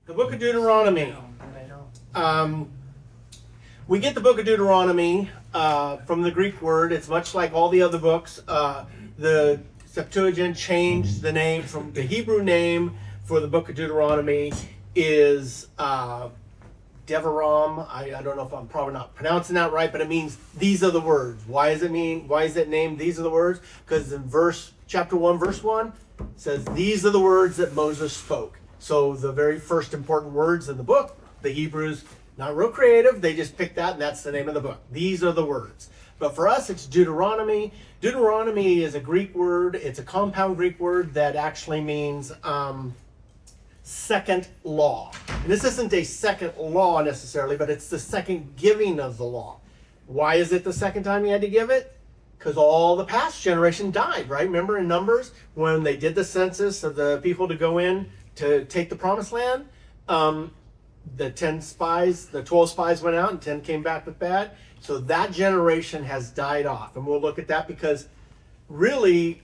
The book of Deuteronomy. We get the book of Deuteronomy from the Greek word. It's much like all the other books. The Septuagint changed the name from the Hebrew name for the book of Deuteronomy is Devarim. I don't know if I'm probably not pronouncing that right, but it means these are the words. Why is it named these are the words? Because in chapter 1, verse 1, it says these are the words that Moses spoke. So the very first important words in the book, the Hebrews, not real creative, they just picked that and that's the name of the book. These are the words. But for us, it's Deuteronomy. Deuteronomy is a Greek word. It's a compound Greek word that actually means second law. And this isn't a second law necessarily, but it's the second giving of the law. Why is it the second time you had to give it? Because all the past generation died, right? Remember in Numbers when they did the census of the people to go in to take the promised land? The 12 spies went out and 10 came back with bad. So that generation has died off. And we'll look at that because really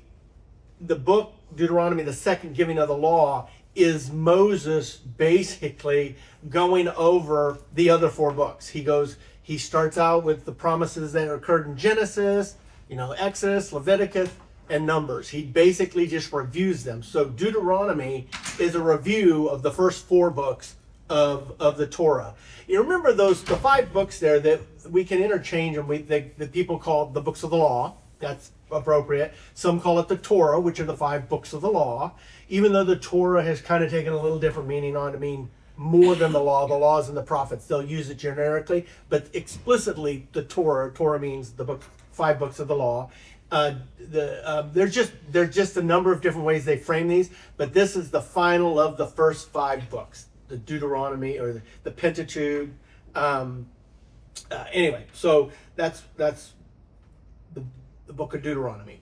the book Deuteronomy, the second giving of the law, is Moses basically going over the other four books. He starts out with the promises that occurred in Genesis, Exodus, Leviticus, and Numbers. He basically just reviews them. So Deuteronomy is a review of the first four books of the Torah. You remember the five books there that we can interchange and that people call the books of the law. That's appropriate. Some call it the Torah, which are the five books of the law. Even though the Torah has kind of taken a little different meaning on to mean more than the law, the laws and the prophets. They'll use it generically, but explicitly the Torah means the five books of the law. There's just a number of different ways they frame these, but this is the final of the first five books, the Deuteronomy or the Pentateuch. Anyway, so that's the book of Deuteronomy.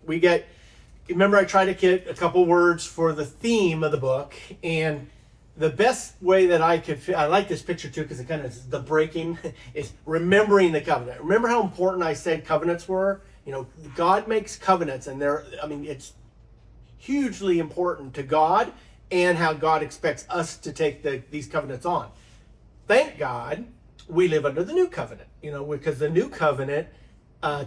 Remember I tried to get a couple words for the theme of the book, and the best way that I like this picture too because it kind of is the breaking, is remembering the covenant. Remember how important I said covenants were? God makes covenants, and it's hugely important to God and how God expects us to take these covenants on. Thank God we live under the new covenant, because the new covenant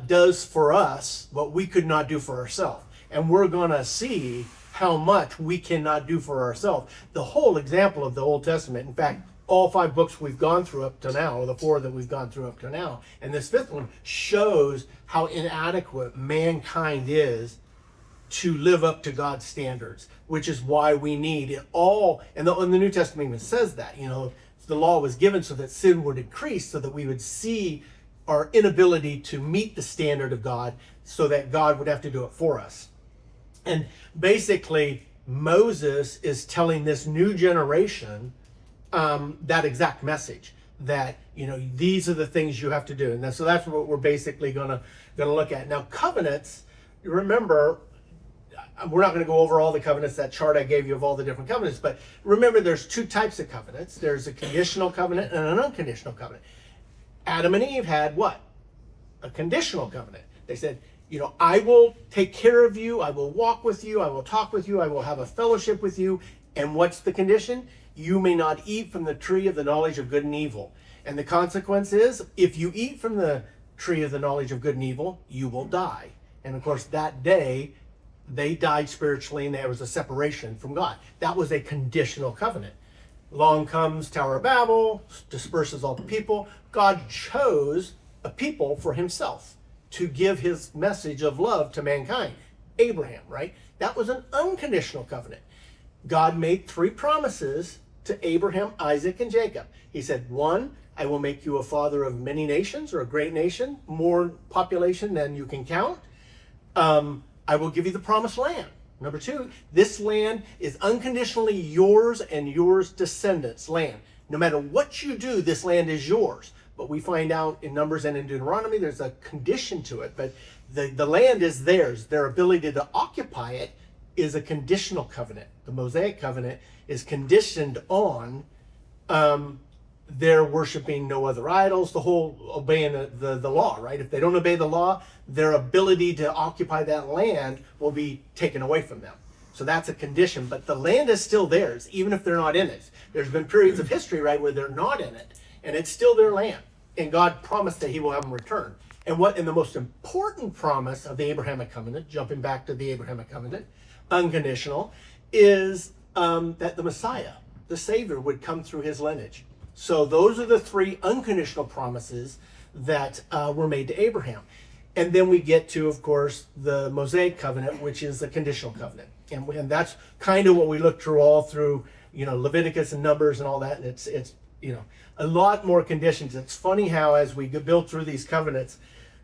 does for us what we could not do for ourselves. And we're going to see how much we cannot do for ourselves. The whole example of the Old Testament, in fact, all five books we've gone through up to now, or the four that we've gone through up to now, and this fifth one shows how inadequate mankind is to live up to God's standards, which is why we need it all. And the New Testament even says that, the law was given so that sin would increase, so that we would see our inability to meet the standard of God, so that God would have to do it for us. And basically, Moses is telling this new generation that exact message, that these are the things you have to do. And so that's what we're basically gonna look at. Now, covenants, remember, we're not going to go over all the covenants, that chart I gave you of all the different covenants, but remember there's two types of covenants. There's a conditional covenant and an unconditional covenant. Adam and Eve had what? A conditional covenant. They said, I will take care of you, I will walk with you, I will talk with you, I will have a fellowship with you. And what's the condition? You may not eat from the tree of the knowledge of good and evil. And the consequence is, if you eat from the tree of the knowledge of good and evil, you will die. And of course, that day, they died spiritually and there was a separation from God. That was a conditional covenant. Along comes Tower of Babel, disperses all the people. God chose a people for himself to give his message of love to mankind. Abraham, right? That was an unconditional covenant. God made three promises to Abraham, Isaac, and Jacob. He said, one, I will make you a father of many nations, or a great nation, more population than you can count. I will give you the promised land. Number two, this land is unconditionally yours and yours descendants' land. No matter what you do, this land is yours. But we find out in Numbers and in Deuteronomy, there's a condition to it. But the land is theirs. Their ability to occupy it is a conditional covenant. The Mosaic covenant is conditioned on their worshiping no other idols, the whole obeying the law, right? If they don't obey the law, their ability to occupy that land will be taken away from them. So that's a condition, but the land is still theirs, even if they're not in it. There's been periods of history, right, where they're not in it, and it's still their land. And God promised that he will have them return. And the most important promise of the Abrahamic covenant, jumping back to the Abrahamic covenant, unconditional, is that the Messiah, the Savior, would come through his lineage. So those are the three unconditional promises that were made to Abraham. And then we get to, of course, the Mosaic covenant, which is the conditional covenant. And that's kind of what we look through all through, Leviticus and Numbers and all that. And it's a lot more conditions. It's funny how as we build through these covenants,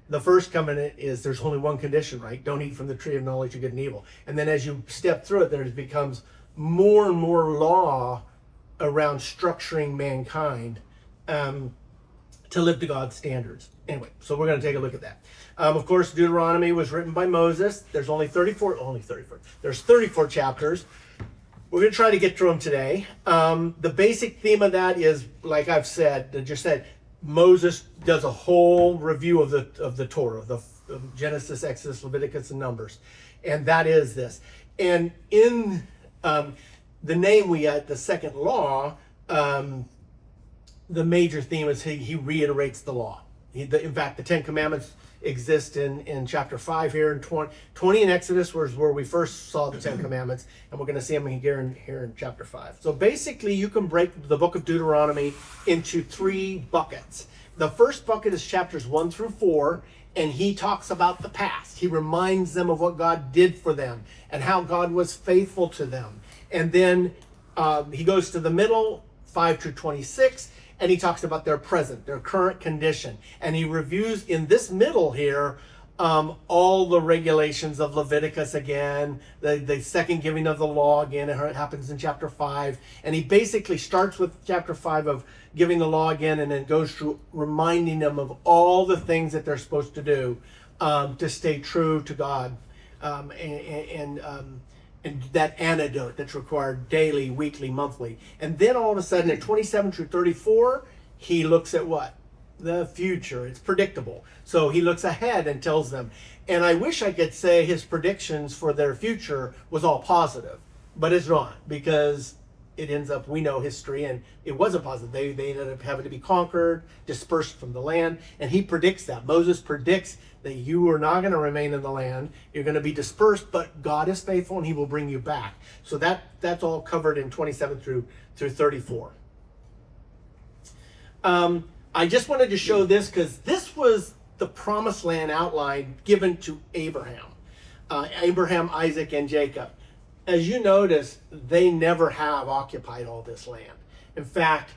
the first covenant is there's only one condition, right? Don't eat from the tree of knowledge of good and evil. And then as you step through it, there becomes more and more law around structuring mankind to live to God's standards. Anyway, so we're going to take a look at that. Of course, Deuteronomy was written by Moses. There's only 34. There's 34 chapters. We're going to try to get through them today. The basic theme of that is, like I've said, Moses does a whole review of the Torah, of Genesis, Exodus, Leviticus, and Numbers, and that is this. And in the name we had, the second law, the major theme is he reiterates the law. In fact, the Ten Commandments exist in chapter 5 here, and 20 in Exodus was where we first saw the Ten Commandments, and we're going to see them here in chapter 5. So basically, you can break the book of Deuteronomy into 3 buckets. The first bucket is chapters 1 through 4, and he talks about the past. He reminds them of what God did for them and how God was faithful to them. And then he goes to the middle, 5 through 26, and he talks about their present, their current condition. And he reviews in this middle here all the regulations of Leviticus again, the second giving of the law again. It happens in chapter 5. And he basically starts with chapter 5 of giving the law again, and then goes through reminding them of all the things that they're supposed to do to stay true to God. And that antidote that's required daily, weekly, monthly. And then all of a sudden at 27 through 34, he looks at what? The future. It's predictable. So he looks ahead and tells them. And I wish I could say his predictions for their future was all positive, but it's not, because it ends up, we know history, and it wasn't positive. They ended up having to be conquered, dispersed from the land, and he predicts that. Moses predicts that you are not going to remain in the land. You're going to be dispersed, but God is faithful and he will bring you back. So that's all covered in 27 through 34. I just wanted to show this because this was the promised land outline given to Abraham, Isaac, and Jacob. As you notice, they never have occupied all this land. In fact,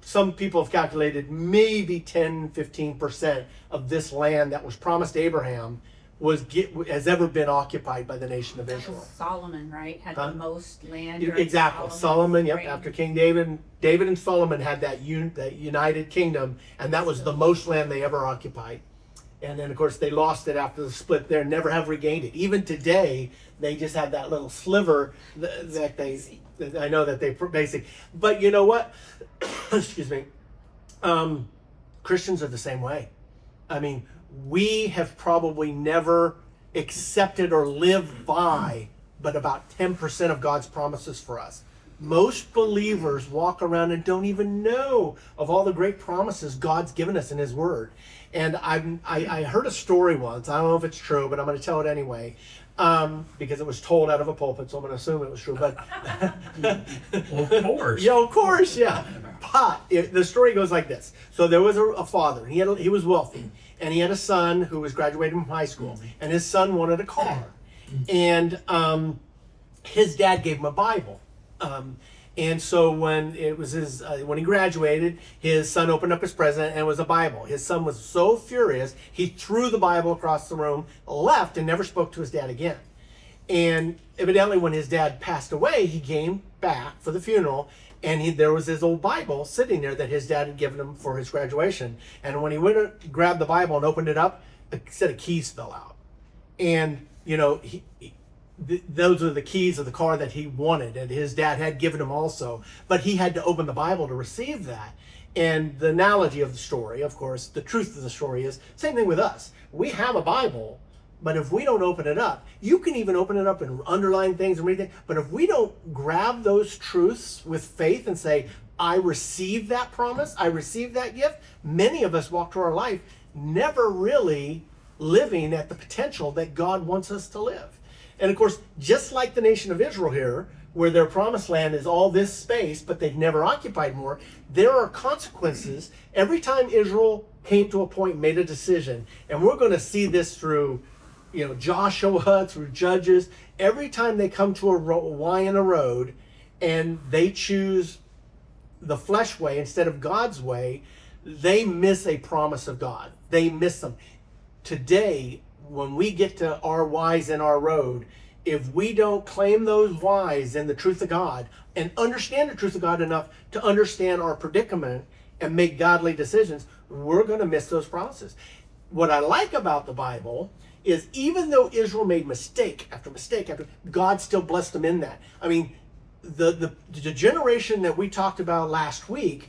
some people have calculated maybe 10-15% of this land that was promised to Abraham has ever been occupied by the nation of Israel. Solomon, right, had the most land. Exactly. Solomon, yep. After King David and Solomon had that united kingdom, and that was the most land they ever occupied. And then, of course, they lost it after the split there, never have regained it. Even today, they just have that little sliver that I know that they basically. But you know what? Excuse me. Christians are the same way. I mean, we have probably never accepted or lived by but about 10% of God's promises for us. Most believers walk around and don't even know of all the great promises God's given us in his word. And I heard a story once. I don't know if it's true, but I'm going to tell it anyway, because it was told out of a pulpit, so I'm going to assume it was true. But Well, of course. Yeah, of course, yeah. But the story goes like this. So there was a father. He was wealthy, and he had a son who was graduating from high school, and his son wanted a car, and his dad gave him a Bible. And so when he graduated, his son opened up his present and it was a Bible. His son was so furious, he threw the Bible across the room, left, and never spoke to his dad again. And evidently when his dad passed away, he came back for the funeral, and there was his old Bible sitting there that his dad had given him for his graduation. And when he went and grabbed the Bible and opened it up, a set of keys fell out. And, those are the keys of the car that he wanted, and his dad had given him also, but he had to open the Bible to receive that. And the analogy of the story, of course, the truth of the story is same thing with us. We have a Bible, But if we don't open it up, you can even open it up and underline things and read things. But if we don't grab those truths with faith and say, I receive that promise, I receive that gift, many of us walk through our life never really living at the potential that God wants us to live. And of course, just like the nation of Israel here, where their promised land is all this space, but they've never occupied more, there are consequences every time Israel came to a point and made a decision. And we're going to see this through, Joshua, through Judges. Every time they come to a Y in a road and they choose the flesh way instead of God's way, they miss a promise of God. They miss them. Today, when we get to our Ys in our road, if we don't claim those Ys in the truth of God and understand the truth of God enough to understand our predicament and make godly decisions, we're going to miss those promises. What I like about the Bible is even though Israel made mistake after mistake after, God still blessed them in that. I mean, the generation that we talked about last week,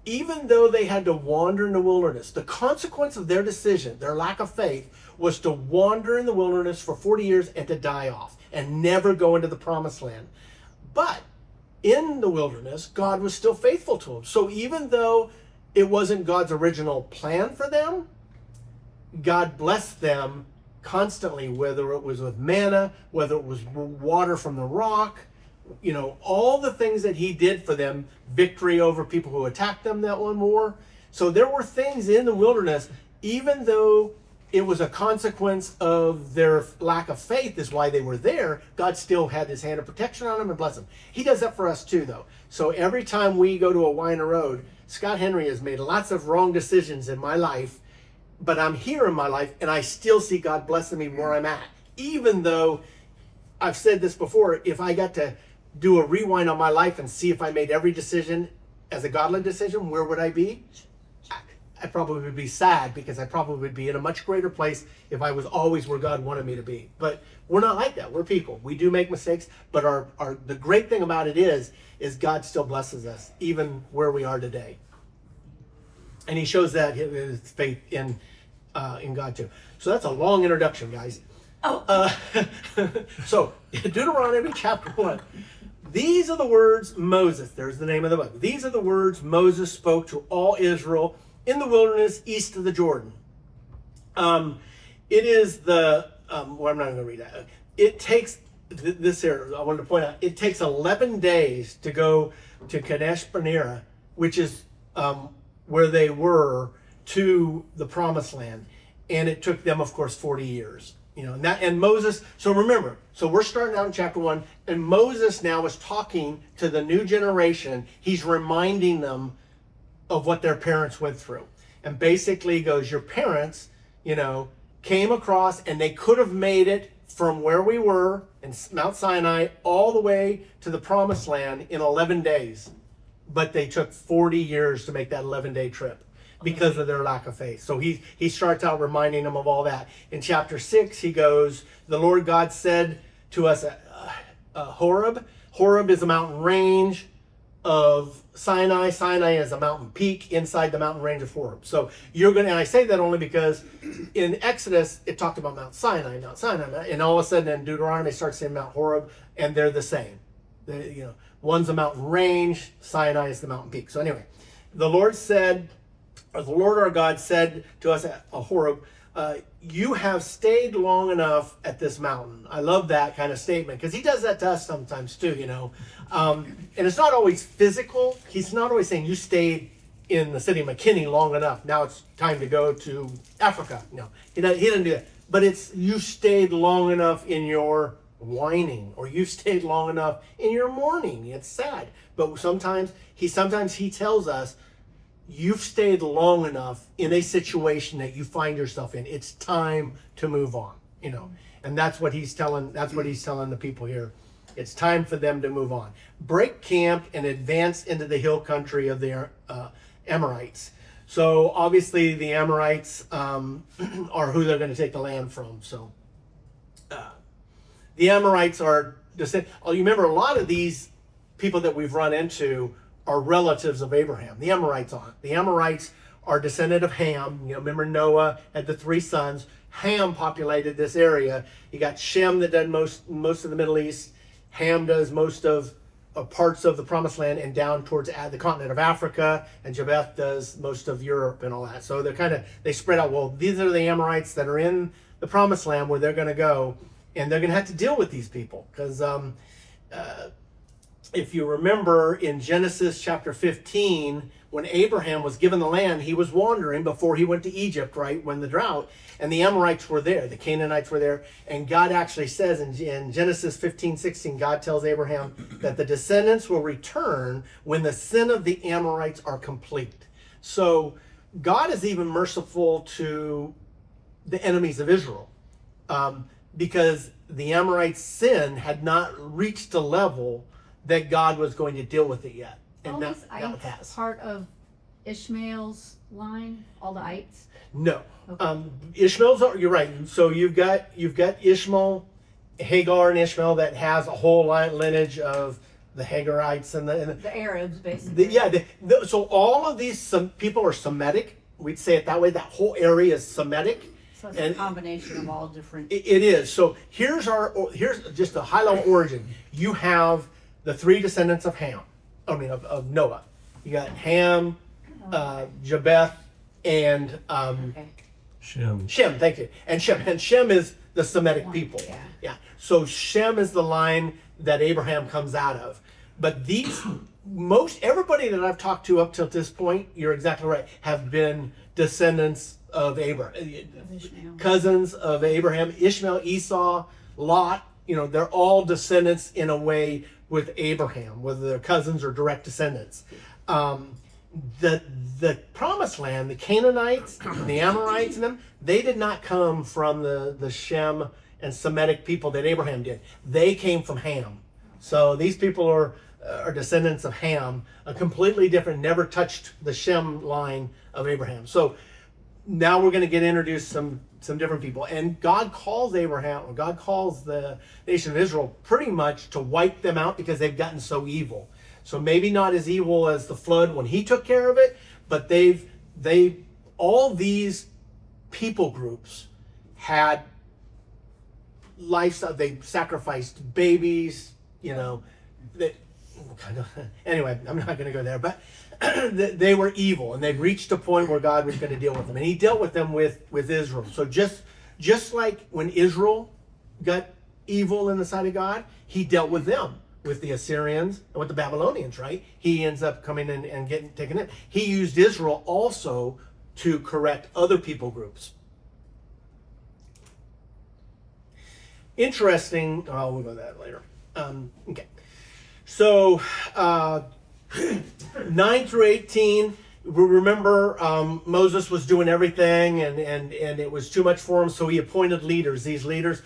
even though they had to wander in the wilderness, the consequence of their decision, their lack of faith, was to wander in the wilderness for 40 years and to die off and never go into the promised land. But in the wilderness, God was still faithful to them. So even though it wasn't God's original plan for them, God blessed them constantly, whether it was with manna, whether it was water from the rock, all the things that he did for them, victory over people who attacked them that one war. So there were things in the wilderness, even though it was a consequence of their lack of faith is why they were there, God still had his hand of protection on them and bless them. He does that for us too, though. So every time we go to a Y in a road, Scott Henry has made lots of wrong decisions in my life, but I'm here in my life and I still see God blessing me where I'm at. Even though I've said this before, if I got to do a rewind on my life and see if I made every decision as a godly decision, where would I be? I probably would be sad, because I probably would be in a much greater place if I was always where God wanted me to be. But we're not like that. We're people. We do make mistakes, but the great thing about it is God still blesses us even where we are today. And he shows that his faith in God too. So that's a long introduction, guys. So Deuteronomy chapter 1. These are the words Moses, there's the name of the book. These are the words Moses spoke to all Israel in the wilderness east of the Jordan. It is the, well, I'm not going to read that. It takes, this here, I wanted to point out, it takes 11 days to go to Kadesh Barnea, which is where they were, to the promised land. And it took them, of course, 40 years. And Moses, so remember, so we're starting out in chapter 1, and Moses now is talking to the new generation. He's reminding them of what their parents went through. And basically he goes, your parents, came across and they could have made it from where we were in Mount Sinai all the way to the promised land in 11 days. But they took 40 years to make that 11-day trip because of their lack of faith. So he starts out reminding them of all that. In chapter 6, he goes, the Lord God said to us at Horeb. Horeb is a mountain range of Sinai. Sinai is a mountain peak inside the mountain range of Horeb. So and I say that only because in Exodus, it talked about Mount Sinai, and all of a sudden in Deuteronomy it starts saying Mount Horeb, and they're the same. One's a mountain range, Sinai is the mountain peak. So anyway, the Lord our God said to us at Horeb, you have stayed long enough at this mountain. I love that kind of statement, because he does that to us sometimes too, and it's not always physical. He's not always saying you stayed in the city of McKinney long enough, now it's time to go to Africa. No, he doesn't do that. But it's you stayed long enough in your whining, or you stayed long enough in your mourning. It's sad, but sometimes he tells us, you've stayed long enough in a situation that you find yourself in. It's time to move on, and that's what he's telling the people here. It's time for them to move on. Break camp and advance into the hill country of the Amorites. So obviously the Amorites are who they're going to take the land from. So the Amorites are you remember a lot of these people that we've run into are relatives of Abraham. The Amorites aren't. The Amorites are descendant of Ham. Remember Noah had the 3 sons. Ham populated this area. You got Shem that did most of the Middle East. Ham does most of parts of the Promised Land and down towards the continent of Africa, and Japheth does most of Europe and all that. So they spread out. Well, these are the Amorites that are in the Promised Land where they're going to go, and they're going to have to deal with these people because if you remember in Genesis chapter 15, when Abraham was given the land, he was wandering before he went to Egypt, right, when the drought, and the Amorites were there, the Canaanites were there, and God actually says in Genesis 15:16, God tells Abraham that the descendants will return when the sin of the Amorites are complete. So God is even merciful to the enemies of Israel because the Amorites' sin had not reached a level that God was going to deal with it yet. And All now these it ites has. part of Ishmael's line? All the ites? No. Okay. You're right. So you've got Ishmael, Hagar and Ishmael that has a whole lineage of the Hagarites and The Arabs, basically. so all of these people are Semitic. We'd say it that way. That whole area is Semitic. So it's a combination of all different. It is. So here's just a high level origin. You have the 3 descendants of of Noah. You got Ham, Japheth, and Okay. Shem. Shem. Thank you. And Shem is the Semitic people. Yeah. So Shem is the line that Abraham comes out of. But everybody that I've talked to up till this point, you're exactly right, have been descendants of Abraham, cousins of Abraham, Ishmael, Esau, Lot. They're all descendants in a way with Abraham, whether they're cousins or direct descendants. The Promised Land, the Canaanites, the Amorites, and them, they did not come from the Shem and Semitic people that Abraham did. They came from Ham. So these people are descendants of Ham, a completely different, never touched the Shem line of Abraham. So now we're going to get introduced some different people, and God calls the nation of Israel pretty much to wipe them out because they've gotten so evil. So maybe not as evil as the flood when he took care of it, but all these people groups had lifestyle. They sacrificed babies, anyway, I'm not going to go there, but they were evil, and they'd reached a point where God was going to deal with them, and he dealt with them with Israel. So just like when Israel got evil in the sight of God, he dealt with them, with the Assyrians and with the Babylonians, right? He ends up coming in and taken it. He used Israel also to correct other people groups. Interesting. Oh, we'll go to that later. Okay. So 9 through 18, we remember Moses was doing everything and it was too much for him, so he appointed leaders. These leaders,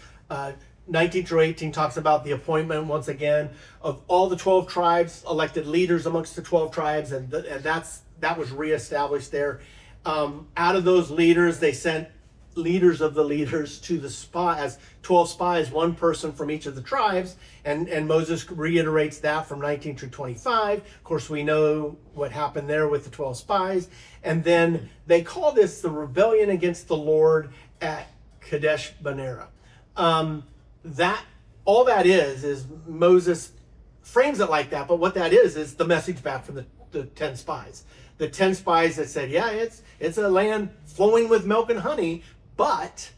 19 through 18 talks about the appointment, once again, of all the 12 tribes, elected leaders amongst the 12 tribes, and that was reestablished there. Out of those leaders, they sent leaders of the leaders to the spies, 12 spies, one person from each of the tribes, and Moses reiterates that from 19 through 25. Of course, we know what happened there with the 12 spies, and then they call this the rebellion against the Lord at Kadesh Barnea. All that is Moses frames it like that, but what that is the message back from the 10 spies. The 10 spies that said, yeah, it's a land flowing with milk and honey, but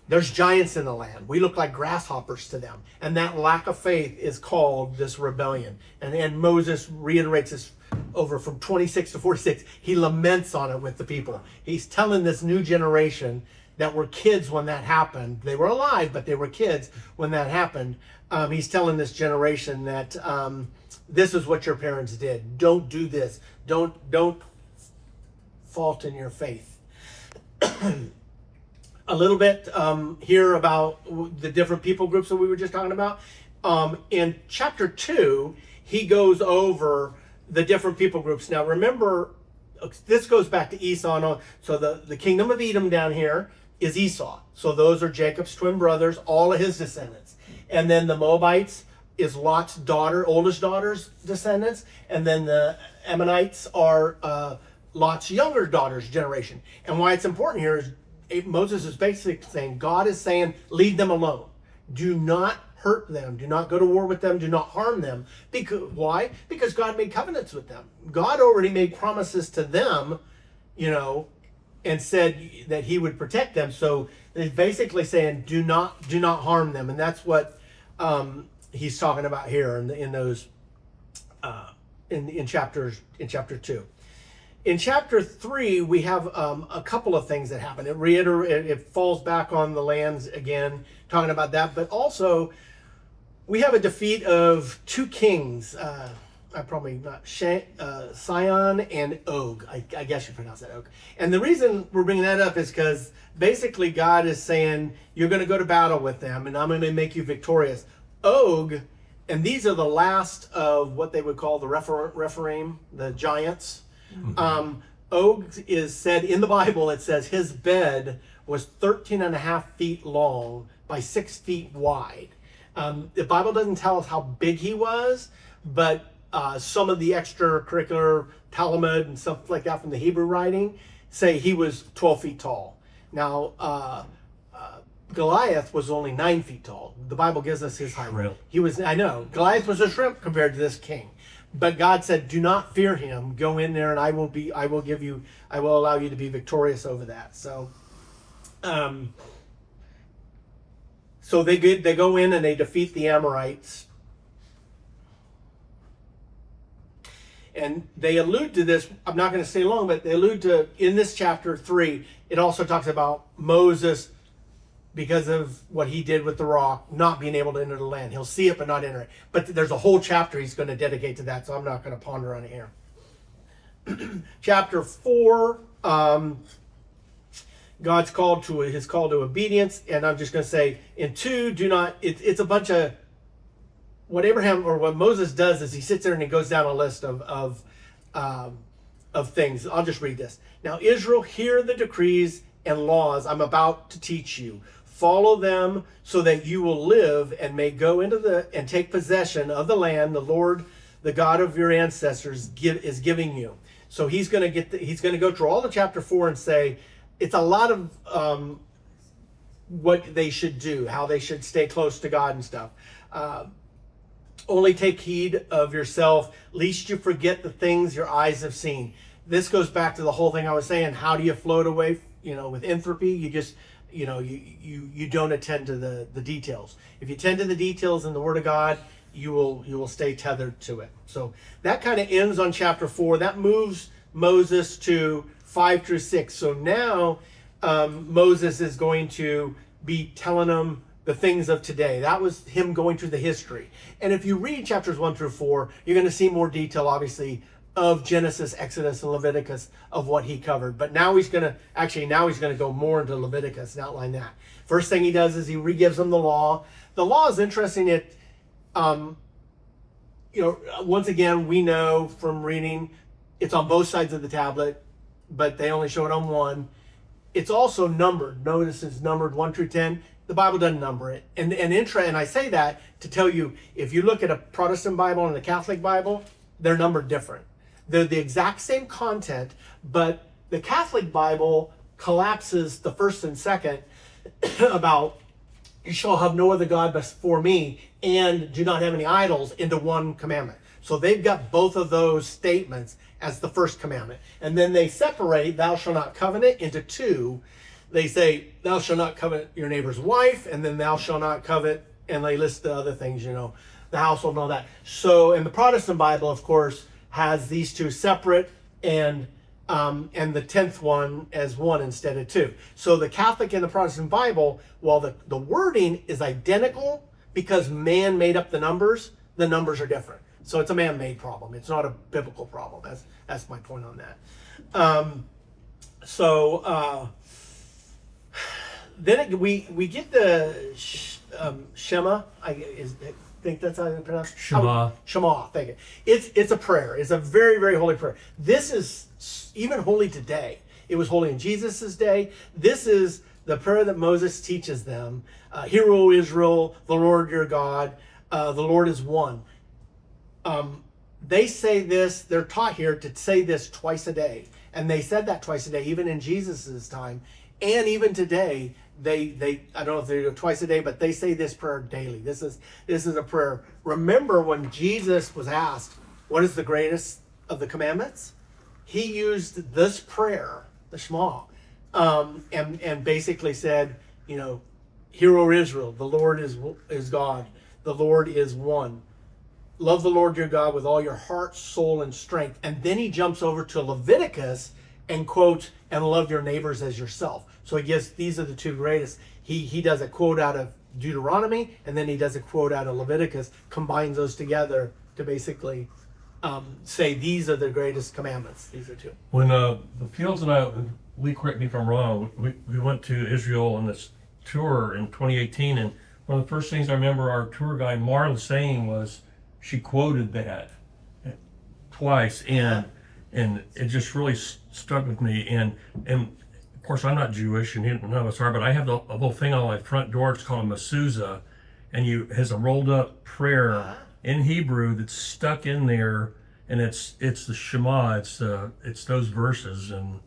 there's giants in the land. We look like grasshoppers to them. And that lack of faith is called this rebellion. And Moses reiterates this over from 26 to 46. He laments on it with the people. He's telling this new generation that were kids when that happened. They were alive, but they were kids when that happened. He's telling this generation that this is what your parents did. Don't do this. Don't fault in your faith. A little bit here about the different people groups that we were just talking about. In chapter 2, he goes over the different people groups. Now remember, this goes back to Esau and all. So the kingdom of Edom down here is Esau. So those are Jacob's twin brothers, all of his descendants. And then the Moabites is Lot's oldest daughter's descendants. And then the Ammonites are Lot's younger daughter's generation. And why it's important here is Moses is basically saying, God is saying, leave them alone. Do not hurt them. Do not go to war with them. Do not harm them. Because why? Because God made covenants with them. God already made promises to them, and said that he would protect them. So he's basically saying, do not harm them. And that's what he's talking about here in those in chapter 2. In chapter 3, we have a couple of things that happen. It falls back on the lands again, talking about that. But also, we have a defeat of two kings. I probably not Sihon and Og. I guess you pronounce that Og. And the reason we're bringing that up is because basically God is saying, you're going to go to battle with them, and I'm going to make you victorious. Og, and these are the last of what they would call the Rephaim, the giants. Og is said in the Bible, it says his bed was 13 and a half feet long by 6 feet wide. The Bible doesn't tell us how big he was, but some of the extracurricular Talmud and stuff like that from the Hebrew writing say he was 12 feet tall. Now, Goliath was only 9 feet tall. The Bible gives us his height. Shrimp. Goliath was a shrimp compared to this king. But God said, do not fear him. Go in there and I will allow you to be victorious over that. So, so they go in and they defeat the Amorites. And they allude to this, I'm not going to stay long, but they allude to, in this chapter 3, it also talks about Moses, because of what he did with the rock, not being able to enter the land. He'll see it, but not enter it. But there's a whole chapter he's going to dedicate to that, so I'm not going to ponder on it here. Chapter 4, God's call to obedience, and I'm just going to say, in 2, it's a bunch of, what Moses does is he sits there and he goes down a list of things. I'll just read this. Now, Israel, hear the decrees and laws I'm about to teach you. Follow them so that you will live and may go into and take possession of the land the Lord, the God of your ancestors, is giving you. So he's going to go through all of chapter 4 and say it's a lot of what they should do, how they should stay close to God and stuff. Only take heed of yourself, lest you forget the things your eyes have seen. This goes back to the whole thing I was saying. How do you float away, with entropy? You just, you don't attend to the details. If you tend to the details in the Word of God, you will stay tethered to it. So that kind of ends on chapter 4. That moves Moses to 5 through 6. So now Moses is going to be telling them the things of today. That was him going through the history. And if you read chapters 1 through 4, you're going to see more detail, obviously, of Genesis, Exodus, and Leviticus of what he covered. But now he's going to go more into Leviticus and outline that. First thing he does is he re-gives them the law. The law is interesting. Once again, we know from reading, it's on both sides of the tablet, but they only show it on one. It's also numbered. Notice it's numbered 1 through 10. The Bible doesn't number it. And I say that to tell you, if you look at a Protestant Bible and a Catholic Bible, they're numbered different. They're the exact same content, but the Catholic Bible collapses the first and second about you shall have no other God before me and do not have any idols into one commandment. So they've got both of those statements as the first commandment. And then they separate thou shalt not covenant into 2. They say thou shalt not covet your neighbor's wife, and then thou shalt not covet, and they list the other things, the household and all that. So in the Protestant Bible, of course, has these 2 separate, and the 10th one as 1 instead of 2. So the Catholic and the Protestant Bible, while the wording is identical because man made up the numbers are different. So it's a man-made problem. It's not a biblical problem. That's my point on that. Then we get the Shema. I think that's how you pronounce it. Shema. Shema. Thank you. It's a prayer. It's a very, very holy prayer. This is even holy today. It was holy in Jesus' day. This is the prayer that Moses teaches them. Hear, O Israel, the Lord your God, the Lord is one. They say this. They're taught here to say this twice a day. And they said that twice a day, even in Jesus's time. And even today, they I don't know if they do it twice a day, but they say this prayer daily. This is a prayer. Remember when Jesus was asked, what is the greatest of the commandments? He used this prayer, the Shema, and basically said, Hear, O Israel, the Lord is God. The Lord is one. Love the Lord your God with all your heart, soul, and strength. And then he jumps over to Leviticus and quotes, and love your neighbors as yourself. So he gives, these are the two greatest. He does a quote out of Deuteronomy, and then he does a quote out of Leviticus, combines those together to basically say these are the greatest commandments. These are two. When the Fields and I, Lee, correct me if I'm wrong, we went to Israel on this tour in 2018, and one of the first things I remember our tour guide Marla saying was she quoted that twice, and it just really stuck with me. And of course I'm not Jewish, and none of us are, but I have a little thing on my front door. It's called a mezuzah, and has a rolled up prayer in Hebrew that's stuck in there, and it's the Shema. It's those verses, and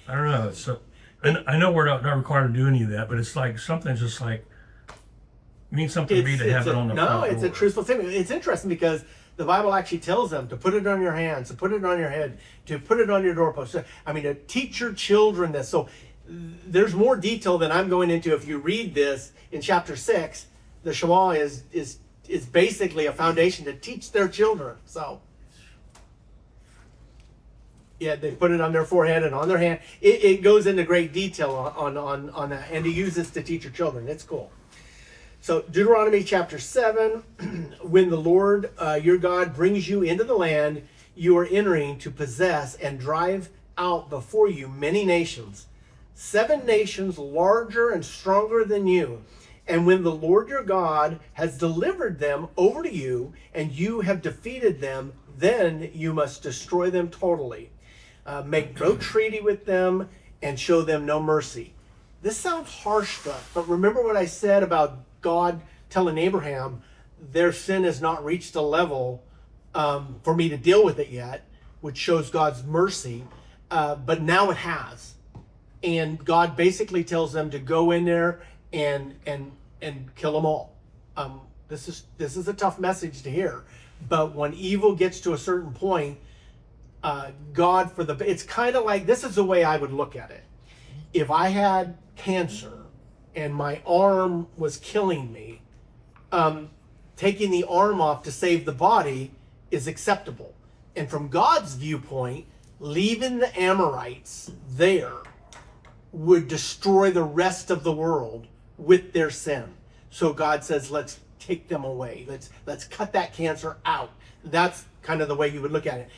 I don't know. So, and I know we're not required to do any of that, but it's like something's just like it means something to me to have it on the front door. No, it's a truthful thing. It's interesting because the Bible actually tells them to put it on your hands, to put it on your head, to put it on your doorpost. I mean, to teach your children this. So there's more detail than I'm going into. If you read this in chapter 6, the Shema is basically a foundation to teach their children. So yeah, they put it on their forehead and on their hand. It goes into great detail on that, and to use this to teach your children. It's cool. So Deuteronomy chapter 7, when the Lord your God brings you into the land you are entering to possess and drive out before you many nations, 7 nations larger and stronger than you. And when the Lord your God has delivered them over to you and you have defeated them, then you must destroy them totally. Make no treaty with them and show them no mercy. This sounds harsh stuff, but remember what I said about God telling Abraham, their sin has not reached a level for me to deal with it yet, which shows God's mercy, but now it has. And God basically tells them to go in there and kill them all. This is a tough message to hear, but when evil gets to a certain point, God it's kind of like, this is the way I would look at it. If I had cancer and my arm was killing me, taking the arm off to save the body is acceptable. And from God's viewpoint, leaving the Amorites there would destroy the rest of the world with their sin. So God says, let's take them away. Let's cut that cancer out. That's kind of the way you would look at it.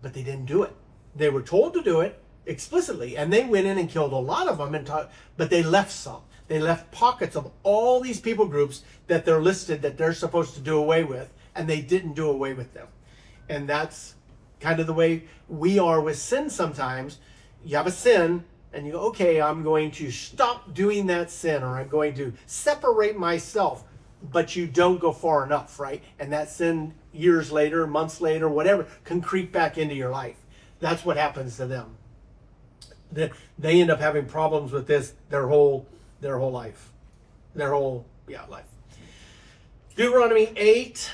But they didn't do it. They were told to do it explicitly, and they went in and killed a lot of them, but they left some. They left pockets of all these people groups that they're listed that they're supposed to do away with, and they didn't do away with them. And that's kind of the way we are with sin sometimes. You have a sin, and you go, okay, I'm going to stop doing that sin, or I'm going to separate myself, but you don't go far enough, right? And that sin, years later, months later, whatever, can creep back into your life. That's what happens to them. They end up having problems with this their whole life. Life. Deuteronomy 8,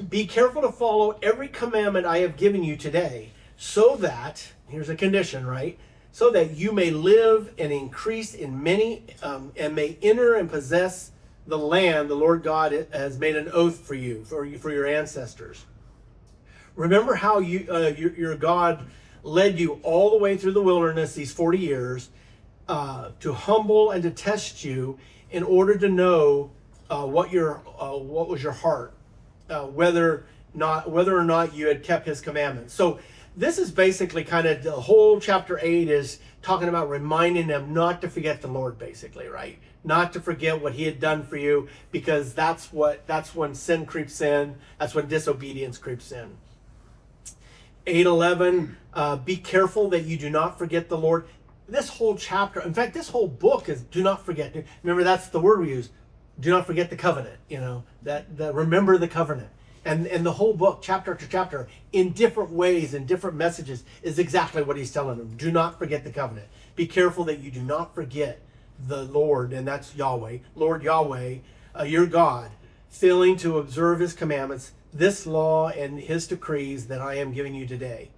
be careful to follow every commandment I have given you today, so that, here's a condition, right? So that you may live and increase in many, and may enter and possess the land the Lord God has made an oath for you, for your ancestors. Remember how your God led you all the way through the wilderness these 40 years to humble and to test you in order to know what was your heart, whether or not you had kept his commandments. So this is basically kind of the whole chapter 8 is talking about reminding them not to forget the Lord, basically, right? Not to forget what he had done for you, because that's when sin creeps in. That's when disobedience creeps in. 8:11, be careful that you do not forget the Lord. This whole chapter, in fact, this whole book is do not forget. Remember, that's the word we use. Do not forget the covenant, that remember the covenant. And the whole book, chapter after chapter, in different ways, in different messages, is exactly what he's telling them. Do not forget the covenant. Be careful that you do not forget the Lord, and that's Yahweh, Lord Yahweh, your God, failing to observe his commandments, this law and his decrees that I am giving you today,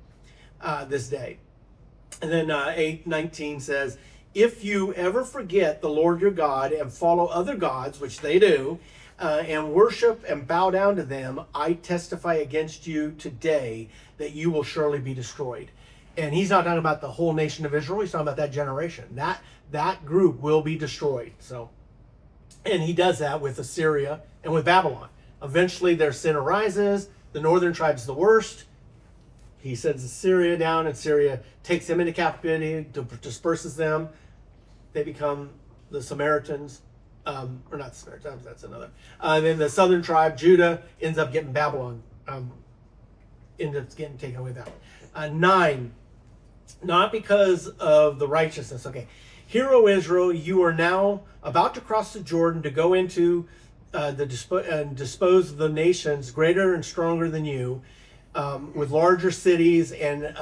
this day. And then 8:19 says, if you ever forget the Lord your God and follow other gods, which they do, and worship and bow down to them, I testify against you today that you will surely be destroyed. And he's not talking about the whole nation of Israel. He's talking about that generation. That group will be destroyed. So, and he does that with Assyria and with Babylon. Eventually their sin arises. The northern tribe's the worst. He sends Assyria down, and Syria takes them into captivity, disperses them. They become the Samaritans. Or not the Samaritans, that's another. Then the southern tribe, Judah, ends up getting Babylon. Ends up getting taken away that one. 9, not because of the righteousness. Okay. Hear, O Israel, you are now about to cross the Jordan to go into and dispose of the nations greater and stronger than you, with larger cities and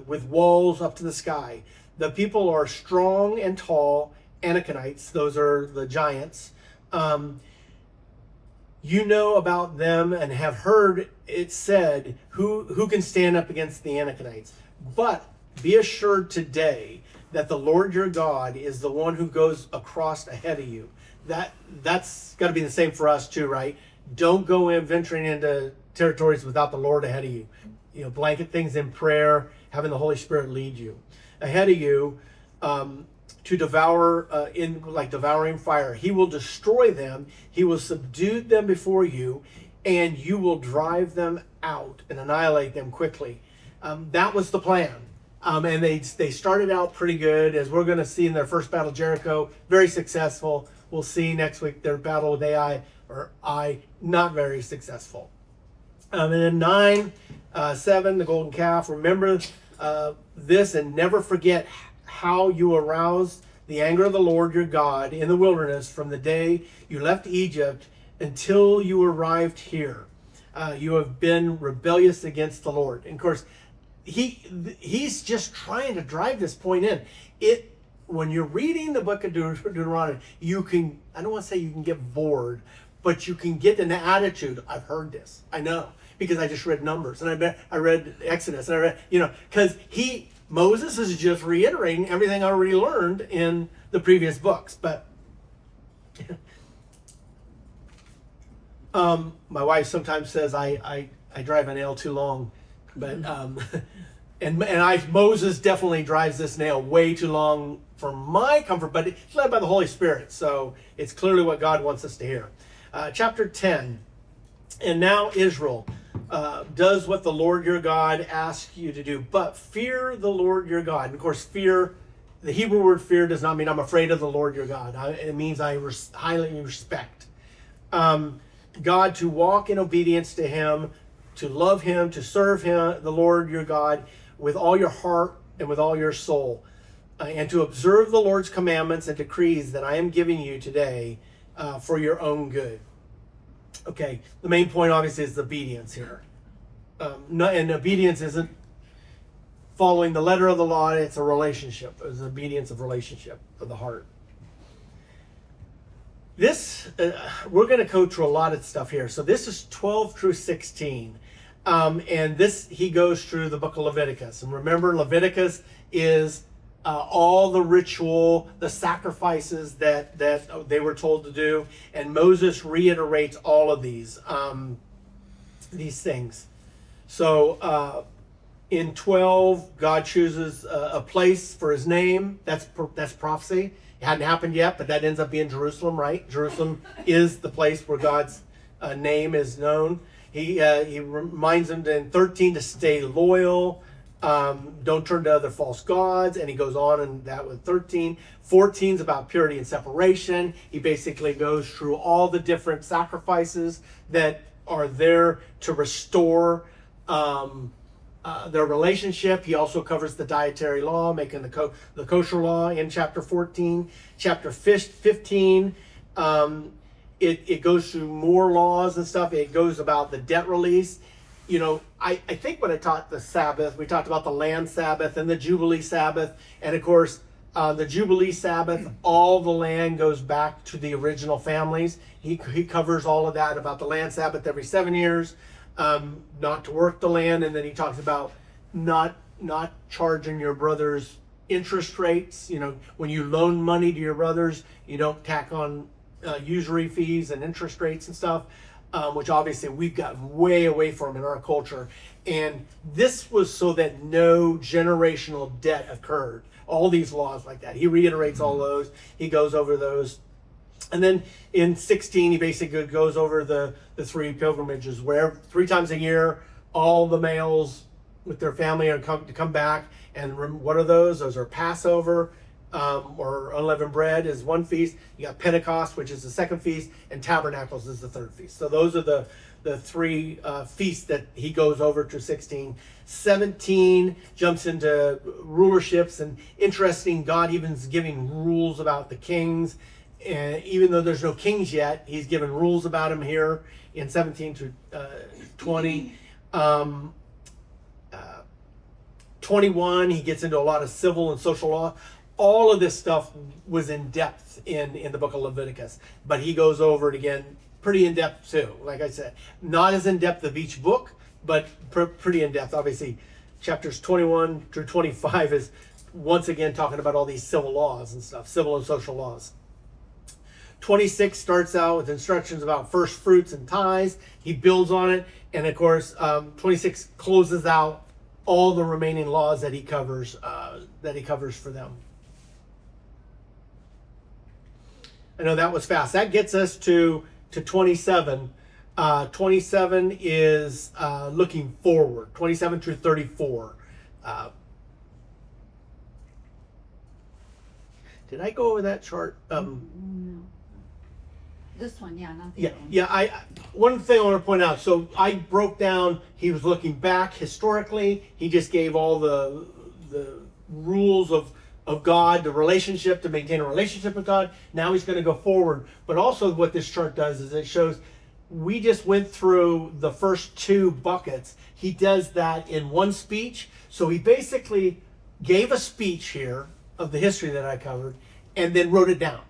with walls up to the sky. The people are strong and tall, Anakites, those are the giants. You know about them and have heard it said, who can stand up against the Anakites? But be assured today that the Lord your God is the one who goes across ahead of you. That's got to be the same for us too, right? Don't go in venturing into territories without the Lord ahead of you. You know, blanket things in prayer, having the Holy Spirit lead you ahead of you. To devour in like devouring fire. He will destroy them. He will subdue them before you, and you will drive them out and annihilate them quickly. That was the plan. And they started out pretty good, as we're going to see in their first battle, Jericho, very successful. We'll see next week their battle with Ai, not very successful. And then 9, 7, the golden calf. Remember this and never forget how you aroused the anger of the Lord your God in the wilderness from the day you left Egypt until you arrived here. You have been rebellious against the Lord. And of course, he's just trying to drive this point in. When you're reading the book of Deuteronomy, you can, I don't want to say you can get bored, but you can get an attitude. I've heard this. I know, because I just read Numbers, and I read Exodus, and I read, because Moses is just reiterating everything I already learned in the previous books. But my wife sometimes says I drive a nail too long, but Moses definitely drives this nail way too long for my comfort, but it's led by the Holy Spirit, so it's clearly what God wants us to hear. Chapter 10, and now Israel does what the Lord your God asks you to do, but fear the Lord your God. And of course, fear, the Hebrew word fear does not mean I'm afraid of the Lord your God. It means I highly respect God, to walk in obedience to him, to love him, to serve him, the Lord your God, with all your heart and with all your soul, and to observe the Lord's commandments and decrees that I am giving you today for your own good. Okay, the main point obviously is obedience here. And obedience isn't following the letter of the law, it's a relationship. It's obedience of relationship of the heart. This, we're going to go through a lot of stuff here. So this is 12 through 16. And this, he goes through the book of Leviticus. And remember, Leviticus is all the ritual, the sacrifices that they were told to do. And Moses reiterates all of these things. So in 12, God chooses a place for his name. That's prophecy. It hadn't happened yet, but that ends up being Jerusalem, right? Jerusalem is the place where God's name is known. He reminds them in 13 to stay loyal, don't turn to other false gods, and he goes on in that with 13. 14 is about purity and separation. He basically goes through all the different sacrifices that are there to restore their relationship. He also covers the dietary law, making the kosher law in chapter 14. Chapter 15 it goes through more laws and stuff. It goes about the debt release. I think when I taught the Sabbath, we talked about the land Sabbath and the Jubilee Sabbath. And of course, the Jubilee Sabbath, all the land goes back to the original families. He covers all of that about the land Sabbath every 7 years, not to work the land. And then he talks about not charging your brothers interest rates. When you loan money to your brothers, you don't tack on usury fees and interest rates and stuff, which obviously we've gotten way away from in our culture. And this was so that no generational debt occurred. All these laws like that. He reiterates all those. He goes over those. And then in 16, he basically goes over the 3 pilgrimages, where 3 times a year, all the males with their family are to come back. And what are those? Those are Passover, or unleavened bread is one feast. You got Pentecost, which is the second feast, and Tabernacles is the third feast. So those are the 3 feasts that he goes over to 16. 17 jumps into rulerships, and interesting, God even is giving rules about the kings. And even though there's no kings yet, he's given rules about them here in 17 to 20. 21, he gets into a lot of civil and social law. All of this stuff was in depth in the book of Leviticus, but he goes over it again pretty in depth too. Like I said, not as in depth of each book, but pretty in depth. Obviously, chapters 21 through 25 is once again talking about all these civil laws and stuff, civil and social laws. 26 starts out with instructions about first fruits and tithes. He builds on it, and of course, 26 closes out all the remaining laws that he covers for them. I know that was fast. That gets us to 27. 27 is looking forward. 27 through 34. Did I go over that chart? No. This one, yeah, not the Yeah, other one. yeah. One thing I want to point out. So I broke down. He was looking back historically. He just gave all the rules of God, the relationship, to maintain a relationship with God. Now he's going to go forward. But also, what this chart does is it shows we just went through the first 2 buckets. He does that in one speech. So he basically gave a speech here of the history that I covered, and then wrote it down.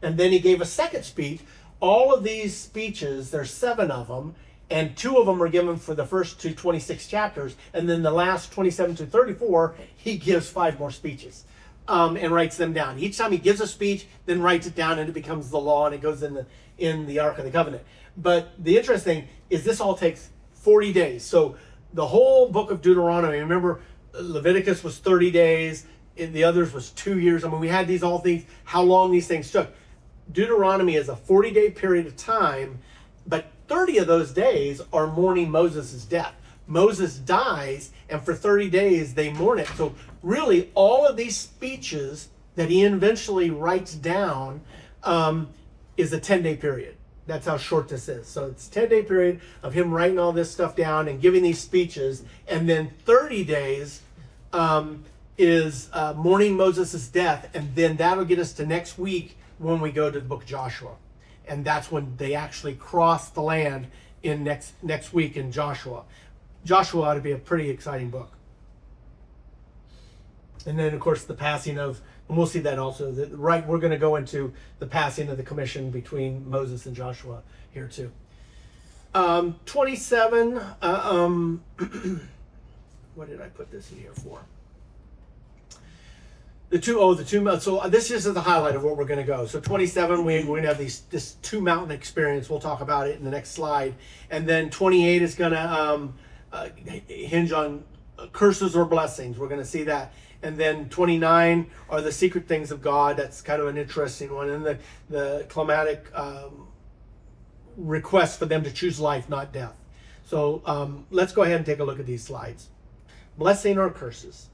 And then he gave a second speech. All of these speeches, there's 7 of them, and 2 of them are given for the first 26 chapters. And then the last 27 to 34, he gives 5 more speeches and writes them down. Each time he gives a speech, then writes it down, and it becomes the law, and it goes in the Ark of the Covenant. But the interesting is this all takes 40 days. So the whole book of Deuteronomy, remember Leviticus was 30 days, and the others was 2 years. I mean, we had these how long these things took. Deuteronomy is a 40-day period of time, but 30 of those days are mourning Moses' death. Moses dies, and for 30 days they mourn it. So really, all of these speeches that he eventually writes down is a 10-day period. That's how short this is. So it's a 10-day period of him writing all this stuff down and giving these speeches, and then 30 days is mourning Moses' death, and then that'll get us to next week when we go to the book of Joshua. And that's when they actually cross the land in next week in Joshua. Joshua ought to be a pretty exciting book. And then, of course, the passing of, and we'll see that also, we're going to go into the passing of the commission between Moses and Joshua here too. 27, what did I put this in here for? The two, so this is the highlight of what we're going to go. So 27, we're going to have this 2 mountain experience. We'll talk about it in the next slide. And then 28 is going to hinge on curses or blessings. We're going to see that. And then 29 are the secret things of God. That's kind of an interesting one. And the climatic request for them to choose life, not death. So let's go ahead and take a look at these slides. Blessing or curses.